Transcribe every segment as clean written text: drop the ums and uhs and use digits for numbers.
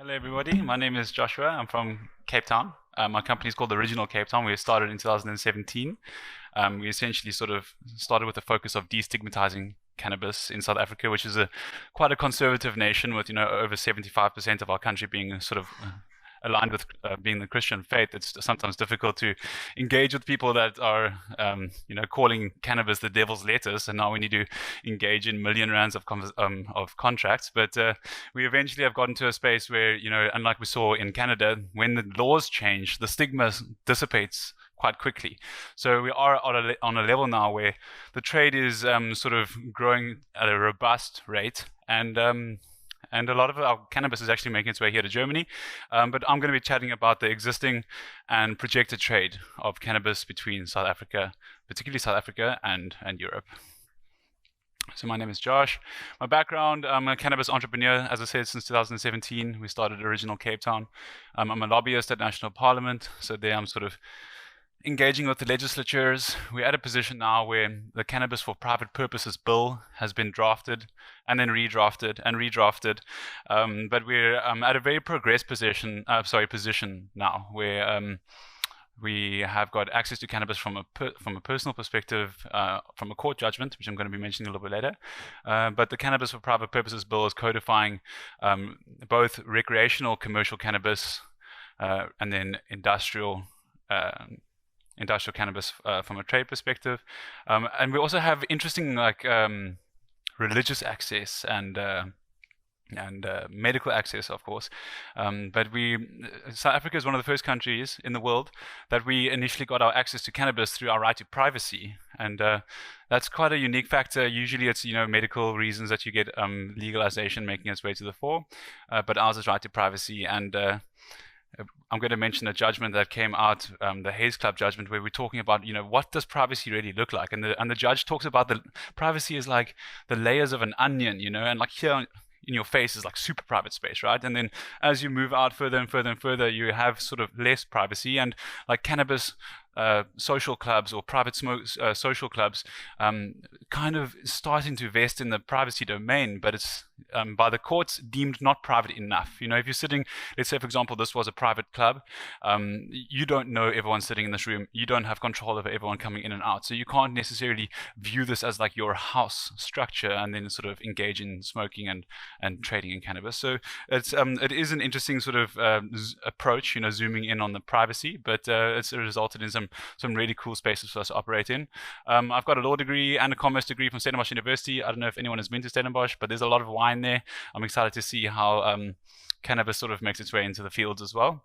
Hello, everybody. My name is Joshua. I'm from Cape Town. My company is called Original Cape Town. We started in 2017. We essentially sort of started with the focus of destigmatizing cannabis in South Africa, which is quite a conservative nation with, over 75% of our country being sort of aligned with being the Christian faith. It's sometimes difficult to engage with people that are, calling cannabis the devil's lettuce, and now we need to engage in million rands of contracts. But we eventually have gotten to a space where, unlike we saw in Canada, when the laws change, the stigma dissipates quite quickly. So we are on a level now where the trade is sort of growing at a robust rate, and a lot of our cannabis is actually making its way here to Germany. But I'm going to be chatting about the existing and projected trade of cannabis between South Africa, particularly South Africa and Europe. So my name is Josh. My background, I'm a cannabis entrepreneur, as I said, since 2017. We started Original Cape Town. I'm a lobbyist at National Parliament, so there I'm sort of engaging with the legislatures. We're at a position now where the Cannabis for Private Purposes bill has been drafted and then redrafted and redrafted. But we're at a very progressed position now, where we have got access to cannabis from a personal perspective, from a court judgment, which I'm going to be mentioning a little bit later. But the Cannabis for Private Purposes bill is codifying both recreational commercial cannabis and then industrial cannabis from a trade perspective, and we also have interesting religious access and medical access, of course. But South Africa is one of the first countries in the world that we initially got our access to cannabis through our right to privacy, and that's quite a unique factor. Usually, it's medical reasons that you get legalization making its way to the fore, but ours is right to privacy. And I'm going to mention a judgment that came out, the Hayes Club judgment, where we're talking about, what does privacy really look like? And the judge talks about the privacy is like the layers of an onion, and like here in your face is like super private space, right? And then as you move out further and further and further, you have sort of less privacy. And like cannabis social clubs or private smoke social clubs kind of starting to vest in the privacy domain, but it's by the courts deemed not private enough. If you're sitting, let's say for example this was a private club, you don't know everyone sitting in this room, you don't have control over everyone coming in and out, so you can't necessarily view this as like your house structure and then sort of engage in smoking and trading in cannabis. So it is an interesting sort of approach, zooming in on the privacy, but it's resulted in some really cool spaces for us to operate in. I've got a law degree and a commerce degree from Stellenbosch University. I don't know if anyone has been to Stellenbosch, but there's a lot of wine there. I'm excited to see how cannabis sort of makes its way into the fields as well.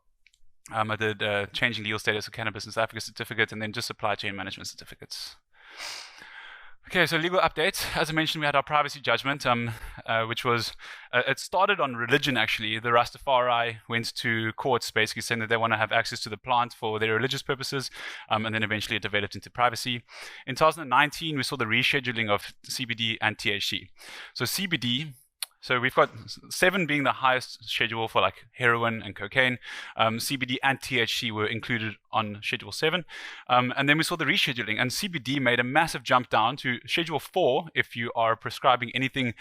I did changing legal status of cannabis in South Africa certificate, and then just supply chain management certificates. Okay, so legal updates. As I mentioned, we had our privacy judgment, which was, it started on religion actually. The Rastafari went to courts basically saying that they want to have access to the plant for their religious purposes, and then eventually it developed into privacy. In 2019, we saw the rescheduling of CBD and THC. So CBD, so we've got 7 being the highest schedule for like heroin and cocaine. CBD and THC were included on Schedule 7. And then we saw the rescheduling, and CBD made a massive jump down to Schedule 4 if you are prescribing anything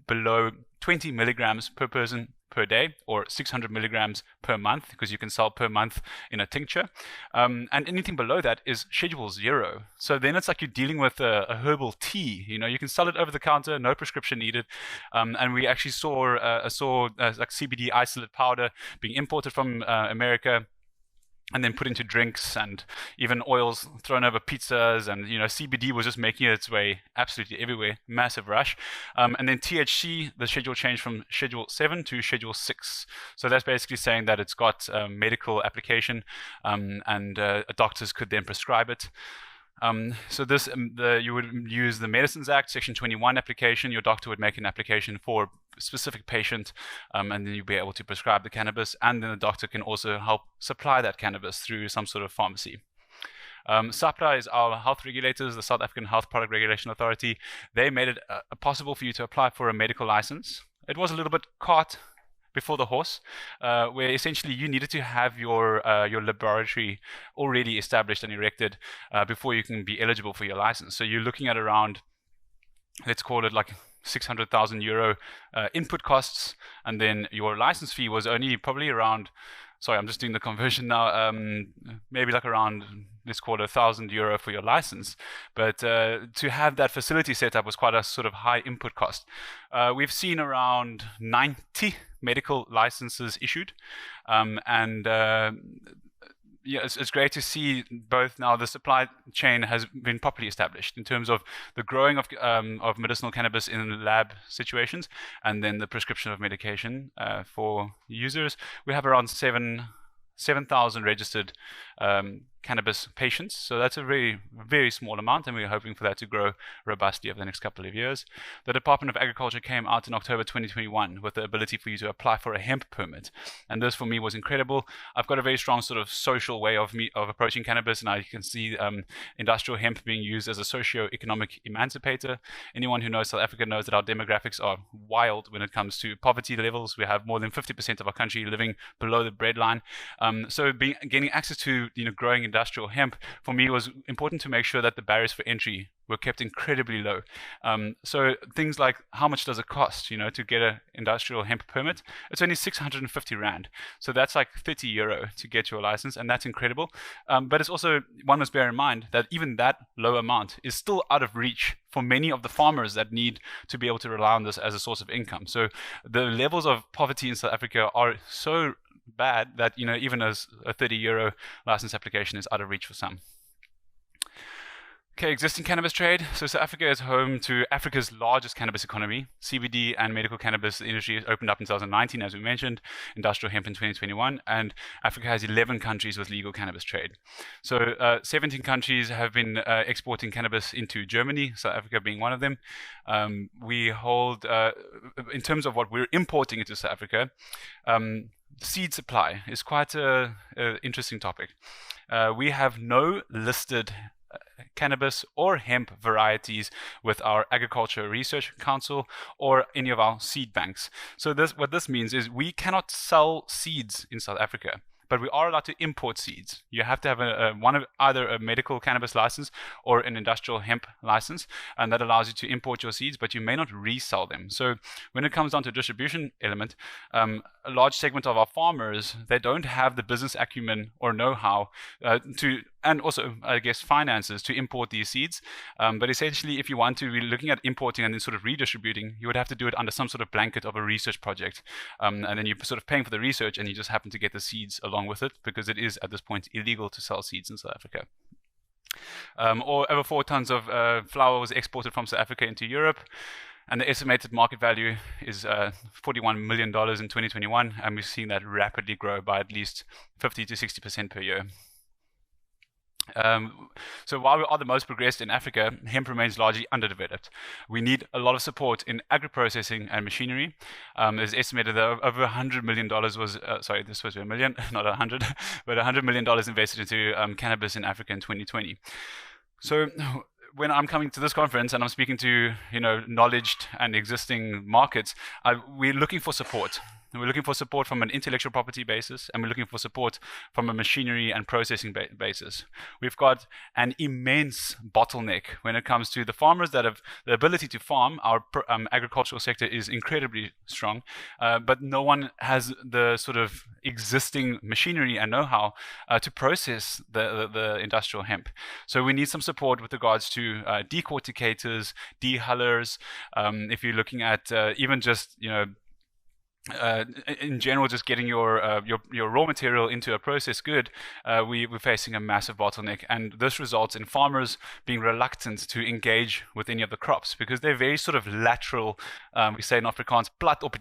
below 20 milligrams per person per day, or 600 milligrams per month, because you can sell per month in a tincture. And anything below that is Schedule 0. So then it's like you're dealing with a herbal tea. You can sell it over the counter, no prescription needed. And we actually saw like CBD isolate powder being imported from America, and then put into drinks, and even oils thrown over pizzas, and CBD was just making its way absolutely everywhere. Massive rush. And then THC, the schedule changed from Schedule 7 to Schedule 6. So that's basically saying that it's got medical application, and doctors could then prescribe it. So this, you would use the Medicines Act, Section 21 application. Your doctor would make an application for a specific patient, and then you'd be able to prescribe the cannabis, and then the doctor can also help supply that cannabis through some sort of pharmacy. SAPRA is our health regulators, the South African Health Product Regulation Authority. They made it possible for you to apply for a medical license. It was a little bit caught before the horse, where essentially you needed to have your laboratory already established and erected before you can be eligible for your license. So you're looking at around, let's call it like 600,000 euro input costs, and then your license fee was only probably around, sorry, I'm just doing the conversion now, maybe like around, let's call it 1,000 euro for your license. But to have that facility set up was quite a sort of high input cost. We've seen around 90 medical licenses issued, and yeah, it's great to see both now the supply chain has been properly established in terms of the growing of medicinal cannabis in lab situations, and then the prescription of medication for users. We have around 7,000 registered cannabis patients. So that's a very, very small amount, and we're hoping for that to grow robustly over the next couple of years. The Department of Agriculture came out in October 2021 with the ability for you to apply for a hemp permit. And this for me was incredible. I've got a very strong sort of social way of approaching cannabis, and I can see industrial hemp being used as a socio-economic emancipator. Anyone who knows South Africa knows that our demographics are wild when it comes to poverty levels. We have more than 50% of our country living below the breadline. So getting access to growing industrial hemp for me was important to make sure that the barriers for entry were kept incredibly low. So things like how much does it cost, to get an industrial hemp permit? It's only 650 Rand. So that's like 30 euro to get your license, and that's incredible. But it's also, one must bear in mind that even that low amount is still out of reach for many of the farmers that need to be able to rely on this as a source of income. So the levels of poverty in South Africa are so bad that even as a 30 euro license application is out of reach for some. Okay, existing cannabis trade. So South Africa is home to Africa's largest cannabis economy. CBD and medical cannabis industry opened up in 2019, as we mentioned, industrial hemp in 2021, and Africa has 11 countries with legal cannabis trade. So 17 countries have been exporting cannabis into Germany, South Africa being one of them. We hold, in terms of what we're importing into South Africa, seed supply is quite an interesting topic. We have no listed cannabis or hemp varieties with our Agriculture Research Council or any of our seed banks. So what this means is we cannot sell seeds in South Africa, but we are allowed to import seeds. You have to have either a medical cannabis license or an industrial hemp license, and that allows you to import your seeds, but you may not resell them. So when it comes down to a distribution element, a large segment of our farmers, they don't have the business acumen or know-how and also, I guess, finances to import these seeds. But essentially, if you want to be looking at importing and then sort of redistributing, you would have to do it under some sort of blanket of a research project. And then you're sort of paying for the research, and you just happen to get the seeds along with it, because it is, at this point, illegal to sell seeds in South Africa. Or over 4 tons of flour was exported from South Africa into Europe. And the estimated market value is $41 million in 2021, and we've seen that rapidly grow by at least 50 to 60% per year. So while we are the most progressed in Africa, hemp remains largely underdeveloped. We need a lot of support in agri-processing and machinery. It's estimated that over $100 million was, sorry, this was a million, not 100, but $100 million invested into cannabis in Africa in 2020. So when I'm coming to this conference and I'm speaking to knowledged and existing markets, we're looking for support. We're looking for support from an intellectual property basis, and we're looking for support from a machinery and processing basis. We've got an immense bottleneck when it comes to the farmers that have the ability to farm. Our agricultural sector is incredibly strong, but no one has the sort of existing machinery and know-how to process the industrial hemp. So we need some support with regards to decorticators, dehullers. If you're looking at even just in general, just getting your raw material into a processed good, we're facing a massive bottleneck, and this results in farmers being reluctant to engage with any of the crops because they're very sort of lateral. We say in Afrikaans, plat op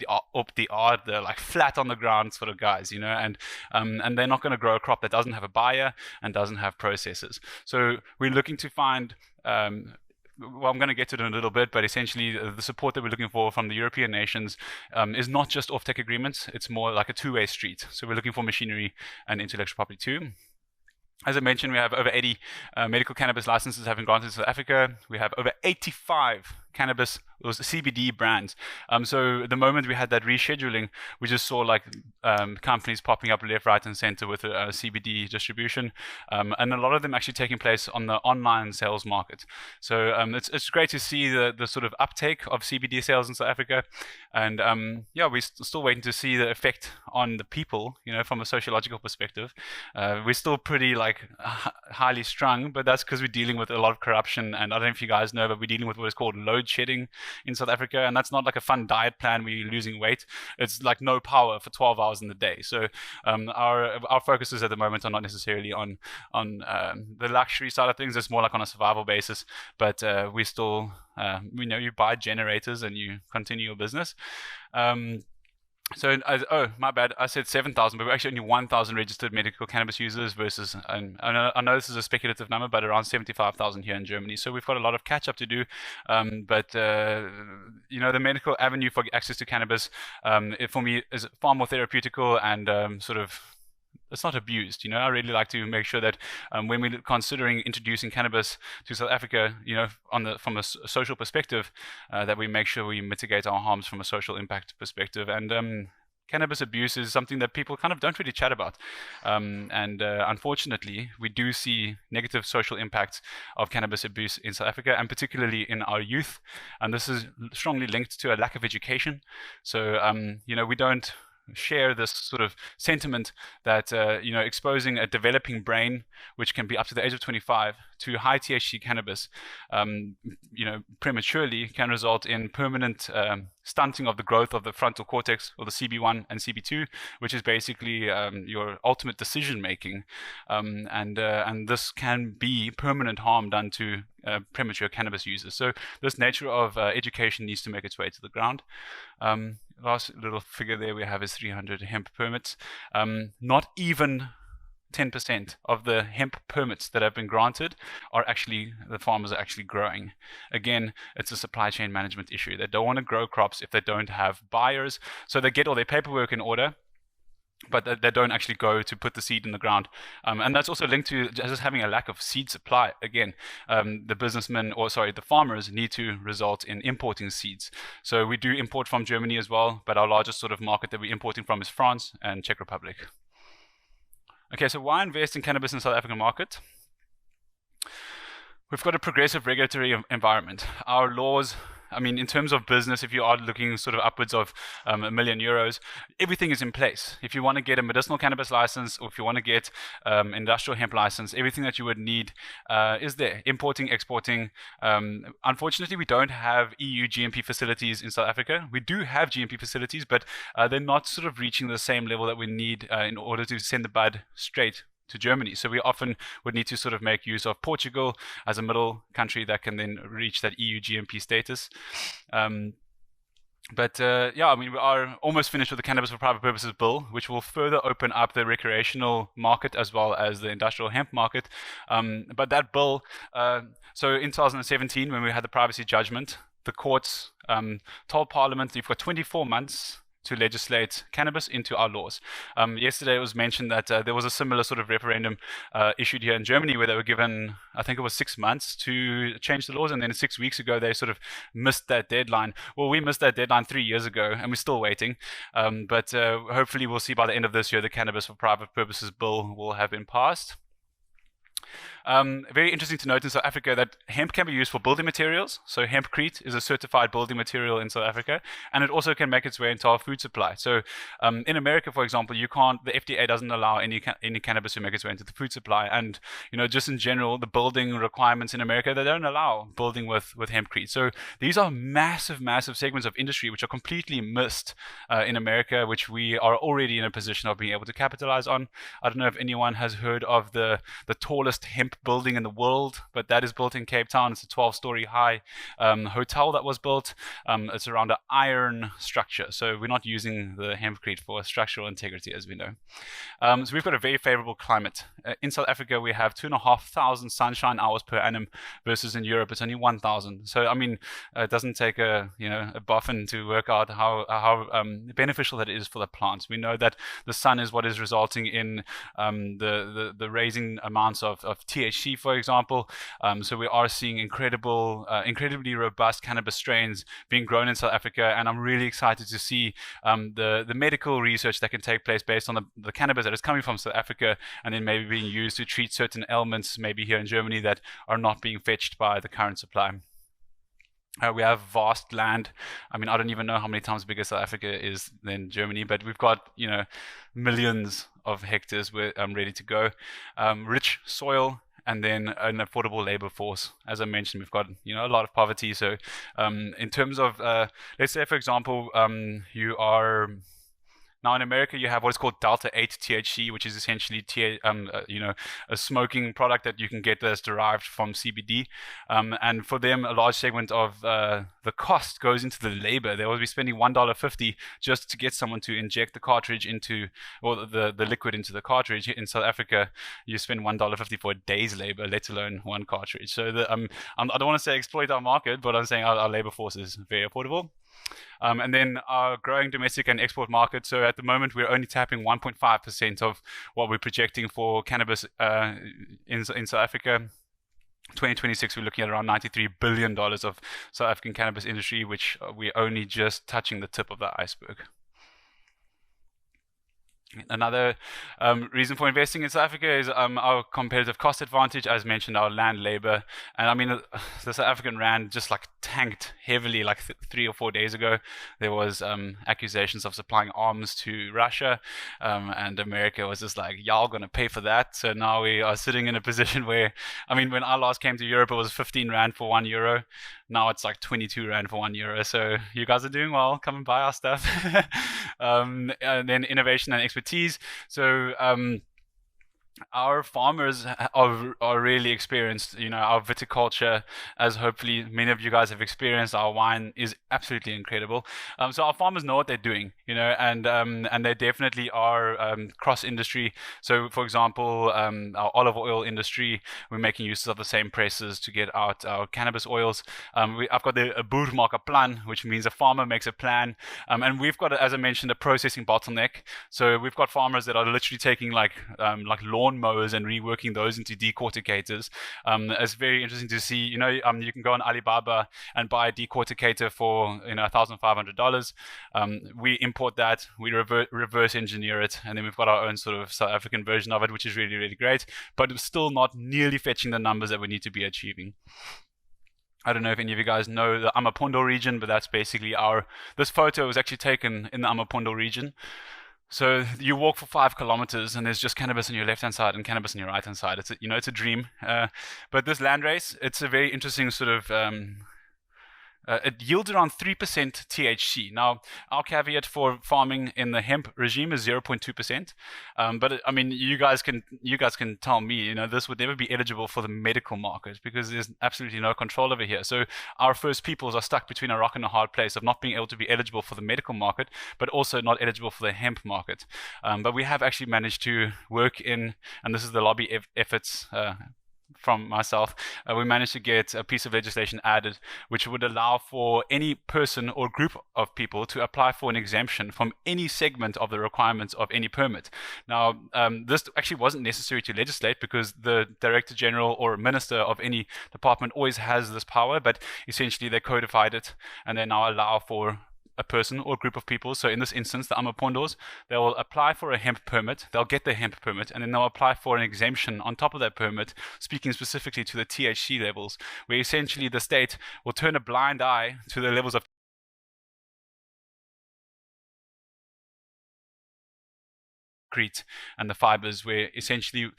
die aarde, they're like flat on the ground sort of guys, and they're not going to grow a crop that doesn't have a buyer and doesn't have processors. So we're looking to find. Well, I'm going to get to it in a little bit, but essentially the support that we're looking for from the European nations is not just offtake agreements, it's more like a two-way street. So we're looking for machinery and intellectual property too. As I mentioned, we have over 80 medical cannabis licenses have been granted to South Africa. We have over 85 cannabis, it was CBD brands. So the moment we had that rescheduling, we just saw like companies popping up left, right, and center with CBD distribution, and a lot of them actually taking place on the online sales market. So it's great to see the sort of uptake of CBD sales in South Africa, and yeah, we're still waiting to see the effect on the people. From a sociological perspective, we're still pretty like highly strung, but that's because we're dealing with a lot of corruption, and I don't know if you guys know, but we're dealing with what is called load shedding in South Africa, and that's not like a fun diet plan where you're losing weight. It's like no power for 12 hours in the day. So our focuses at the moment are not necessarily on the luxury side of things. It's more like on a survival basis, but we still you buy generators and you continue your business. So, my bad. I said 7,000, but we're actually only 1,000 registered medical cannabis users versus, I know this is a speculative number, but around 75,000 here in Germany. So we've got a lot of catch up to do. But the medical avenue for access to cannabis, for me, is far more therapeutical and sort of, it's not abused. I really like to make sure that when we're considering introducing cannabis to South Africa, from a social perspective, that we make sure we mitigate our harms from a social impact perspective. And cannabis abuse is something that people kind of don't really chat about. Unfortunately, we do see negative social impacts of cannabis abuse in South Africa, and particularly in our youth. And this is strongly linked to a lack of education. So, we don't share this sort of sentiment that exposing a developing brain, which can be up to the age of 25, to high THC cannabis prematurely can result in permanent stunting of the growth of the frontal cortex, or the CB1 and CB2, which is basically your ultimate decision making, and this can be permanent harm done to premature cannabis users. So this nature of education needs to make its way to the ground. Last little figure there we have is 300 hemp permits. Not even 10% of the hemp permits that have been granted are actually, the farmers are actually growing. Again, it's a supply chain management issue. They don't want to grow crops if they don't have buyers. So they get all their paperwork in order, but they don't actually go to put the seed in the ground. And that's also linked to just having a lack of seed supply. Again, the farmers need to result in importing seeds. So we do import from Germany as well, but our largest sort of market that we're importing from is France and Czech Republic. Okay, so why invest in cannabis in the South African market? We've got a progressive regulatory environment. Our laws, in terms of business, if you are looking sort of upwards of €1 million, everything is in place. If you want to get a medicinal cannabis license, or if you want to get industrial hemp license, everything that you would need is there. Importing, exporting. Unfortunately, we don't have EU GMP facilities in South Africa. We do have GMP facilities, but they're not sort of reaching the same level that we need in order to send the bud straight to Germany. So we often would need to sort of make use of Portugal as a middle country that can then reach that EU GMP status. We are almost finished with the Cannabis for Private Purposes bill, which will further open up the recreational market as well as the industrial hemp market. But that bill, so in 2017, when we had the privacy judgment, the courts told Parliament you've got 24 months to legislate cannabis into our laws. Yesterday it was mentioned that there was a similar sort of referendum issued here in Germany where they were given, I think it was 6 months to change the laws, and then 6 weeks ago they sort of missed that deadline. Well, we missed that deadline 3 years ago and we're still waiting, but hopefully we'll see by the end of this year the Cannabis for Private Purposes bill will have been passed. Very interesting to note in South Africa that hemp can be used for building materials. So hempcrete is a certified building material in South Africa, and it also can make its way into our food supply. So in America, for example, the FDA doesn't allow any cannabis to make its way into the food supply. And just in general, the building requirements in America, they don't allow building with hempcrete. So these are massive segments of industry which are completely missed in America, which we are already in a position of being able to capitalize on. I don't know if anyone has heard of the tallest hemp building in the world, but that is built in Cape Town. It's a 12-story high hotel that was built. It's around an iron structure, so we're not using the hempcrete for structural integrity, as we know. So we've got a very favorable climate. In South Africa, we have 2,500 sunshine hours per annum, versus in Europe it's only 1,000. So it doesn't take a boffin to work out how beneficial that is for the plants. We know that the sun is what is resulting in the raising amounts of of THC, for example. So we are seeing incredibly robust cannabis strains being grown in South Africa, and I'm really excited to see the medical research that can take place based on the cannabis that is coming from South Africa, and then maybe being used to treat certain ailments, maybe here in Germany, that are not being fetched by the current supply. We have vast land. I mean, I don't even know how many times bigger South Africa is than Germany, but we've got, millions of hectares ready to go. Rich soil, and then an affordable labor force. As I mentioned, we've got, a lot of poverty. So in terms of, let's say, for example, you are... Now in America, you have what is called Delta 8 THC, which is essentially a smoking product that you can get that's derived from CBD. And for them, a large segment of the cost goes into the labor. They will be spending $1.50 just to get someone to inject the cartridge into, or the liquid into the cartridge. In South Africa, you spend $1.50 for a day's labor, let alone one cartridge. So I don't want to say exploit our market, but I'm saying our labor force is very affordable. And then our growing domestic and export market. So at the moment, we're only tapping 1.5% of what we're projecting for cannabis in South Africa. 2026, we're looking at around $93 billion of South African cannabis industry, which we're only just touching the tip of the iceberg. Another reason for investing in South Africa is our competitive cost advantage, as mentioned, our land, labor. And I mean, the South African rand just tanked heavily 3 or 4 days ago. There was accusations of supplying arms to Russia, and America was just like, y'all gonna pay for that. So now we are sitting in a position where, I mean, when I last came to Europe, it was 15 rand for €1. Now it's 22 rand for €1. So you guys are doing well. Come and buy our stuff. And then innovation and expertise. So our farmers are really experienced. Our viticulture, as hopefully many of you guys have experienced, our wine is absolutely incredible. So our farmers know what they're doing, and they definitely are cross-industry. So, for example, our olive oil industry, we're making use of the same presses to get out our cannabis oils. I've got a boer maak 'n plan, which means a farmer makes a plan, and we've got, as I mentioned, a processing bottleneck. So we've got farmers that are literally taking lawn mowers and reworking those into decorticators. It's very interesting to see. You can go on Alibaba and buy a decorticator for $1,500. We import that, we reverse engineer it, and then we've got our own sort of South African version of it, which is really, really great, but it's still not nearly fetching the numbers that we need to be achieving. I don't know if any of you guys know the Amapondo region, but that's basically this photo was actually taken in the Amapondo region. So you walk for 5 kilometers and there's just cannabis on your left-hand side and cannabis on your right-hand side. It's a dream. But this land race, it's a very interesting sort of it yields around 3% THC. Now, our caveat for farming in the hemp regime is 0.2%. But I mean, you guys can tell me, this would never be eligible for the medical market because there's absolutely no control over here. So our first peoples are stuck between a rock and a hard place of not being able to be eligible for the medical market, but also not eligible for the hemp market. But we have actually managed to work in, and this is the lobby efforts from myself, we managed to get a piece of legislation added which would allow for any person or group of people to apply for an exemption from any segment of the requirements of any permit. Now, this actually wasn't necessary to legislate because the Director General or Minister of any department always has this power, but essentially they codified it and they now allow for a person or group of people. So in this instance, the Amapondos, they will apply for a hemp permit, they'll get the hemp permit, and then they'll apply for an exemption on top of that permit, speaking specifically to the THC levels, where essentially the state will turn a blind eye to the levels of concrete and the fibers, where essentially,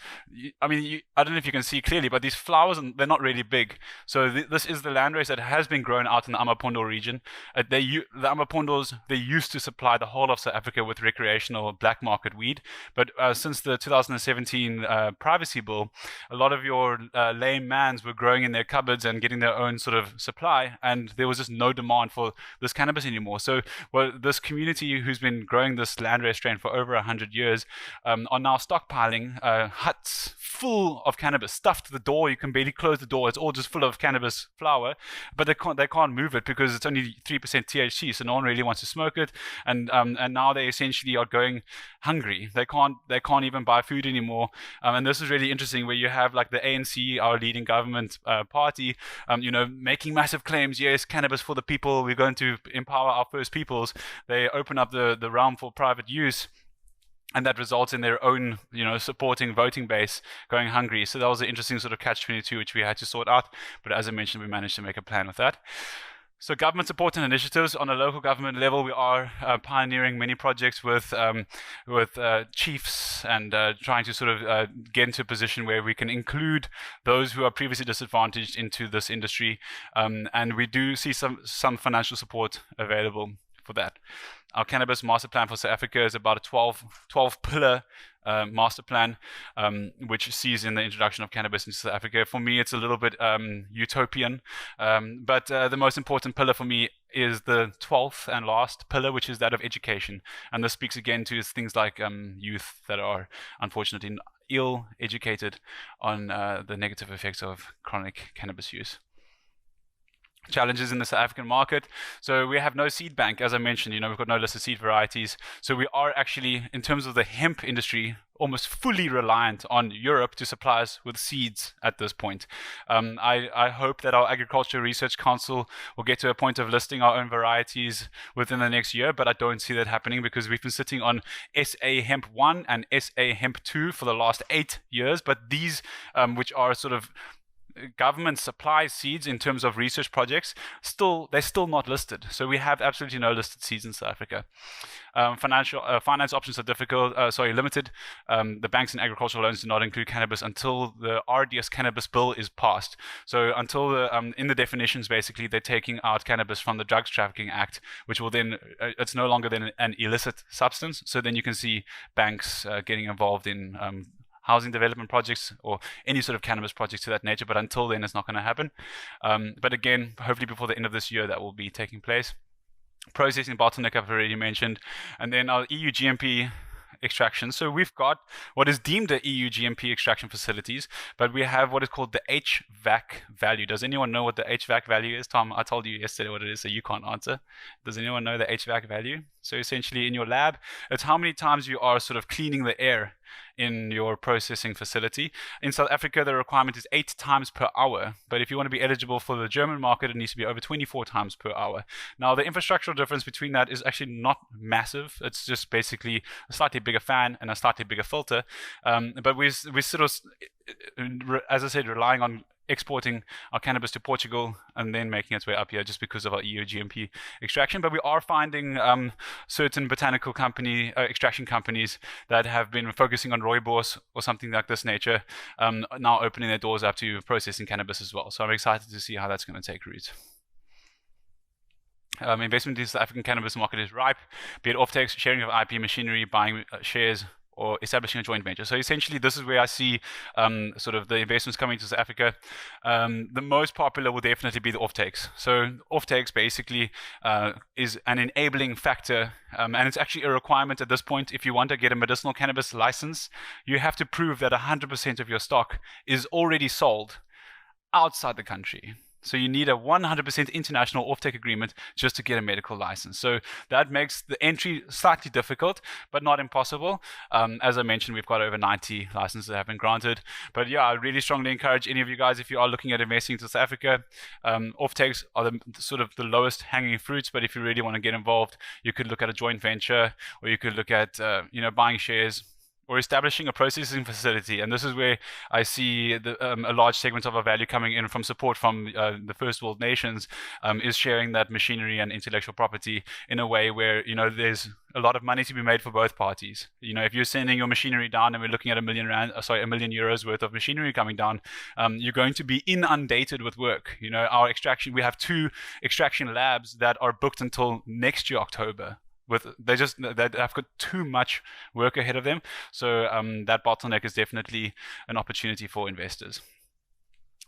I mean, I don't know if you can see clearly, but these flowers, they're not really big. So this is the landrace that has been grown out in the Amapondo region. The Amapondos, they used to supply the whole of South Africa with recreational black market weed, but since the 2017 privacy bill, a lot of your lame mans were growing in their cupboards and getting their own sort of supply, and there was just no demand for this cannabis anymore. So this community who's been growing this landrace strain for over 100 years, are now stockpiling huts full of cannabis, stuffed to the door. You can barely close the door. It's all just full of cannabis flower, but they can't move it because it's only 3% THC, so no one really wants to smoke it. And now they essentially are going hungry. They can't even buy food anymore. And this is really interesting, where you have like the ANC, our leading government party, making massive claims. Yes, cannabis for the people. We're going to empower our First Peoples. They open up the realm for private use. And that results in their own, supporting voting base going hungry. So that was an interesting sort of catch-22, which we had to sort out. But as I mentioned, we managed to make a plan with that. So government support and initiatives on a local government level, we are pioneering many projects with chiefs and trying to sort of get into a position where we can include those who are previously disadvantaged into this industry. And we do see some financial support available for that. Our cannabis master plan for South Africa is about a 12 pillar master plan, which sees in the introduction of cannabis into South Africa. For me, it's a little bit utopian, but the most important pillar for me is the 12th and last pillar, which is that of education. And this speaks again to things like youth that are unfortunately ill-educated on the negative effects of chronic cannabis use. Challenges in the South African market. So we have no seed bank, as I mentioned. We've got no listed seed varieties. So we are actually, in terms of the hemp industry, almost fully reliant on Europe to supply us with seeds at this point. I hope that our Agriculture Research Council will get to a point of listing our own varieties within the next year, but I don't see that happening because we've been sitting on SA Hemp 1 and SA Hemp 2 for the last 8 years. But these, which are sort of government supply seeds in terms of research projects, they're still not listed. So we have absolutely no listed seeds in South Africa. Finance options are limited. The banks and agricultural loans do not include cannabis until the RDS cannabis bill is passed. So until in the definitions, basically, they're taking out cannabis from the Drugs Trafficking Act, which will then, it's no longer then an illicit substance. So then you can see banks getting involved in housing development projects or any sort of cannabis projects to that nature, but until then it's not going to happen. But again, hopefully before the end of this year that will be taking place. Processing bottleneck I've already mentioned, and then our EU GMP extraction. So we've got what is deemed the EU GMP extraction facilities, but we have what is called the HVAC value. Does anyone know what the HVAC value is? Tom, I told you yesterday what it is, so you can't answer. Does anyone know the HVAC value? So essentially in your lab, it's how many times you are sort of cleaning the air in your processing facility. In South Africa, the requirement is 8 times per hour. But if you want to be eligible for the German market, it needs to be over 24 times per hour. Now, the infrastructural difference between that is actually not massive. It's just basically a slightly bigger fan and a slightly bigger filter. But we sort of, as I said, relying on exporting our cannabis to Portugal and then making its way up here just because of our EU GMP extraction. But we are finding certain botanical extraction companies that have been focusing on rooibos or something like this nature, now opening their doors up to processing cannabis as well. So I'm excited to see how that's going to take root. Investment in the South African cannabis market is ripe, be it offtakes, sharing of IP machinery, buying shares, or establishing a joint venture. So essentially, this is where I see sort of the investments coming to South Africa. The most popular will definitely be the offtakes. So offtakes basically is an enabling factor, and it's actually a requirement at this point. If you want to get a medicinal cannabis license, you have to prove that 100% of your stock is already sold outside the country. So you need a 100% international offtake agreement just to get a medical license. So that makes the entry slightly difficult, but not impossible. As I mentioned, we've got over 90 licenses that have been granted. But yeah, I really strongly encourage any of you guys, if you are looking at investing into South Africa, offtakes are sort of the lowest hanging fruits. But if you really want to get involved, you could look at a joint venture, or you could look at buying shares, or establishing a processing facility. And this is where I see a large segment of our value coming in from support from the first world nations, is sharing that machinery and intellectual property in a way where, there's a lot of money to be made for both parties. If you're sending your machinery down and we're looking at €1 million worth of machinery coming down, you're going to be inundated with work. Our extraction, we have 2 extraction labs that are booked until next year, October. They've got too much work ahead of them. So that bottleneck is definitely an opportunity for investors.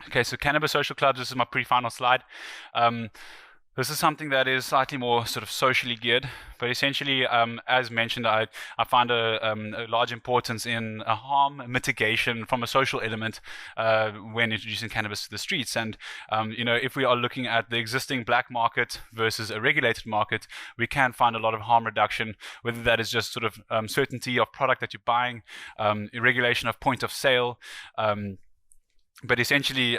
Okay, so cannabis social clubs, this is my pre-final slide. This is something that is slightly more sort of socially geared, but essentially, as mentioned, I find a large importance in a harm mitigation from a social element when introducing cannabis to the streets. And if we are looking at the existing black market versus a regulated market, we can find a lot of harm reduction, whether that is just sort of certainty of product that you're buying, regulation of point of sale. But essentially,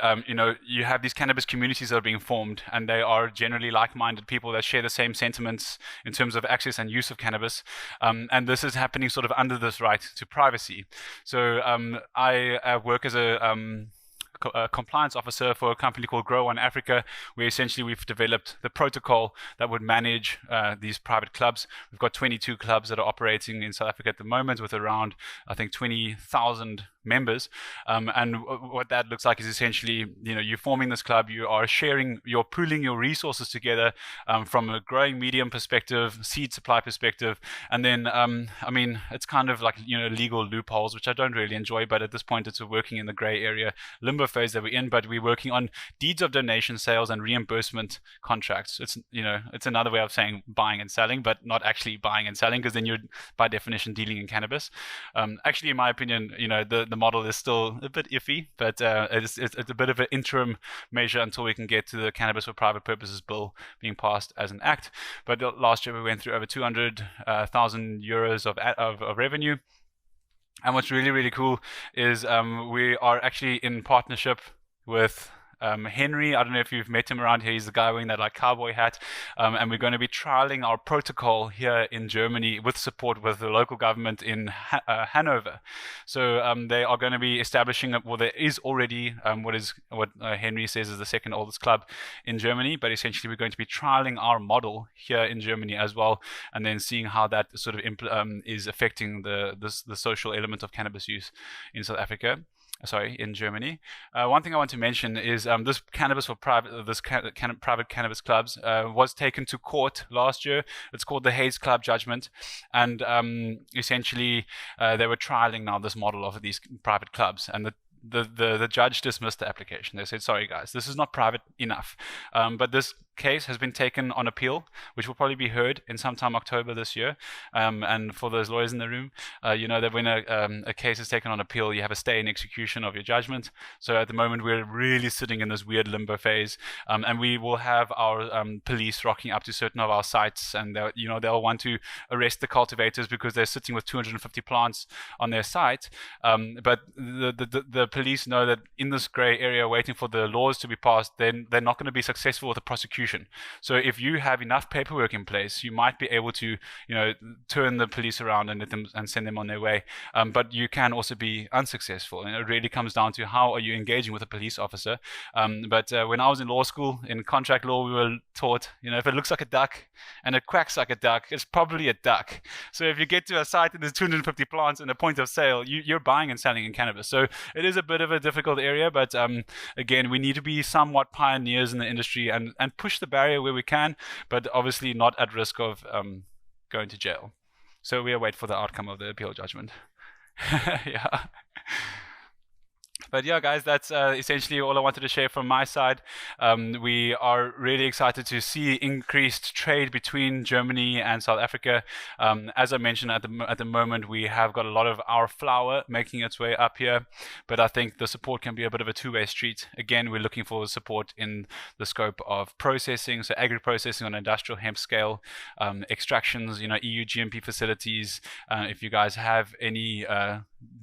you have these cannabis communities that are being formed, and they are generally like-minded people that share the same sentiments in terms of access and use of cannabis. And this is happening sort of under this right to privacy. So I work as a compliance officer for a company called EuroAfrica, where essentially we've developed the protocol that would manage these private clubs. We've got 22 clubs that are operating in South Africa at the moment, with around, I think, 20,000 members. And what that looks like is essentially, you're forming this club, you're pooling your resources together from a growing medium perspective, seed supply perspective, and then, it's kind of like, legal loopholes, which I don't really enjoy, but at this point it's working in the gray area limbo phase that we're in, but we're working on deeds of donation, sales, and reimbursement contracts. It's another way of saying buying and selling, but not actually buying and selling, because then you're by definition dealing in cannabis. Actually, in my opinion, the model is still a bit iffy, but it's a bit of an interim measure until we can get to the Cannabis for Private Purposes bill being passed as an act. But last year we went through over 200,000 euros of revenue. And what's really, really cool is we are actually in partnership with Henry. I don't know if you've met him around here. He's the guy wearing that like cowboy hat. And we're going to be trialing our protocol here in Germany with support with the local government in Hanover. So they are going to be establishing, there is already what Henry says is the second oldest club in Germany, but essentially we're going to be trialing our model here in Germany as well, and then seeing how that sort of is affecting the social element of cannabis use in South Africa. In Germany. One thing I want to mention is this private cannabis clubs was taken to court last year. It's called the Hayes Club judgment, and essentially they were trialing now this model of these private clubs, and the judge dismissed the application. They said, sorry guys, this is not private enough. But this case has been taken on appeal, which will probably be heard in sometime October this year. And for those lawyers in the room, that when a case is taken on appeal, you have a stay in execution of your judgment. So at the moment, we're really sitting in this weird limbo phase, and we will have our police rocking up to certain of our sites, and they'll want to arrest the cultivators because they're sitting with 250 plants on their site. But the police know that in this gray area waiting for the laws to be passed, then they're not going to be successful with the prosecution. So if you have enough paperwork in place, you might be able to turn the police around and let them and send them on their way. But you can also be unsuccessful, and it really comes down to how are you engaging with a police officer. But when I was in law school in contract law, we were taught, if it looks like a duck and it quacks like a duck, it's probably a duck. So if you get to a site and there's 250 plants and a point of sale, you're buying and selling in cannabis. So it is a bit of a difficult area, but again, we need to be somewhat pioneers in the industry and push the barrier where we can, but obviously not at risk of going to jail. So we await for the outcome of the appeal judgment. Yeah. But yeah, guys, that's essentially all I wanted to share from my side. We are really excited to see increased trade between Germany and South Africa. As I mentioned, at the moment, we have got a lot of our flower making its way up here, but I think the support can be a bit of a two-way street. Again, we're looking for support in the scope of processing, so agri-processing on an industrial hemp scale, extractions, EU GMP facilities. If you guys have any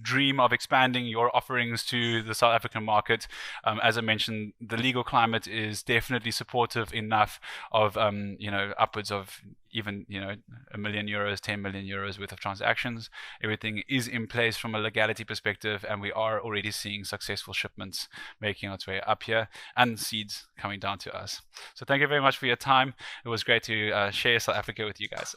dream of expanding your offerings to the South African market, as I mentioned, the legal climate is definitely supportive enough of upwards of even €1 million, 10 million euros worth of transactions. Everything is in place from a legality perspective, and we are already seeing successful shipments making its way up here and seeds coming down to us. So thank you very much for your time. It was great to share South Africa with you guys.